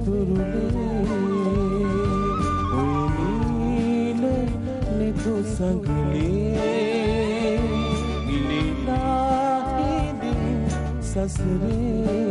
තුරුලේ ඔය නීල නිතු සංගලේ ගිලිලා හිඳින් සසරේ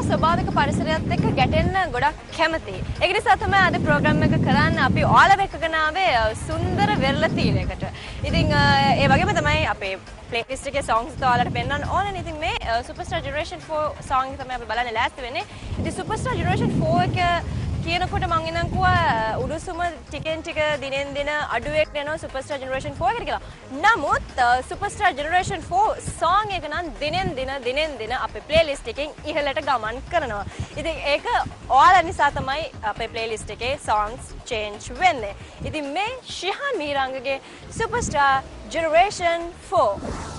ස්වභාවික පරිසරයත් එක්ක ගැටෙන්න ගොඩක් කැමතියි. ඒක නිසා තමයි අද ප්‍රෝග්‍රෑම් එක කරන්න අපි ඔයාලව එක්කගෙන ආවේ සුන්දර වෙරළතීරයකට. ඉතින් ඒ වගේම තමයි අපේ ප්ලේලිස්ට් එකේ songs ඔයාලට පෙන්වන්න ඕනේ. ඉතින් මේ Superstar Generation 4 song එක තමයි අපි බලන්න ලෑස්ති වෙන්නේ. ඉතින් Superstar Generation 4 එක කියනකොට මම ඉඳන් කිව්වා උඩුසුම ටිකෙන් ටික දිනෙන් දින අඩුවෙක් වෙනවා Superstar Generation 4 එකට කියලා. නමුත් Superstar Generation 4 song එක නම් දිනෙන් දින අපේ playlist එකෙන් ඉහළට ගමන් කරනවා. ඉතින් ඒක ඔයාලා නිසා තමයි අපේ playlist එකේ songs change වෙන්නේ. ඉතින් මේ Shihan මීරංගගේ Superstar Generation 4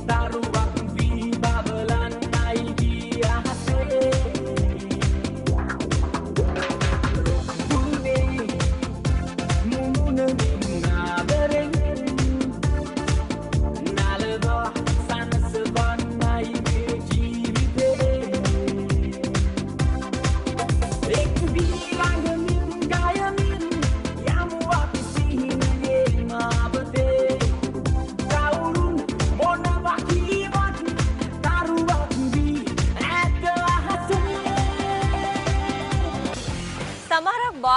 Taruak viva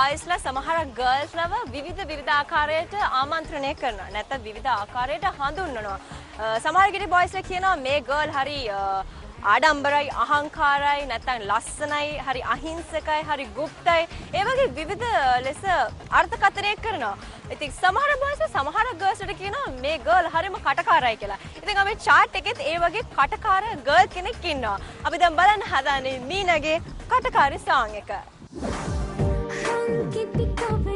බොයිස්ලා සමහර ගර්ල්ස්ලව විවිධ ආකාරයට ආමන්ත්‍රණය කරනවා. නැත්නම් විවිධ ආකාරයට හඳුන්වනවා. සමහර ගෙඩි බොයිස්ලා කියනවා මේ ගර්ල් හරි ආඩම්බරයි, අහංකාරයි, නැත්නම් ලස්සනයි, හරි අහිංසකයි, හරි গুপ্তයි. ඒ වගේ විවිධ ලෙස අර්ථකථනය කරනවා. ඉතින් සමහර බොයිස්ලා සමහර ගර්ල්ස්ට කියනවා මේ ගර්ල් හරිම කටකාරයි කියලා. ඉතින් අපි chart එකෙත් ඒ වගේ කටකාර ගර්ල් කෙනෙක් ඉන්නවා. අපි දැන් බලන්න හදන්නේ මීනගේ කටකාරී song එක. Keep it up.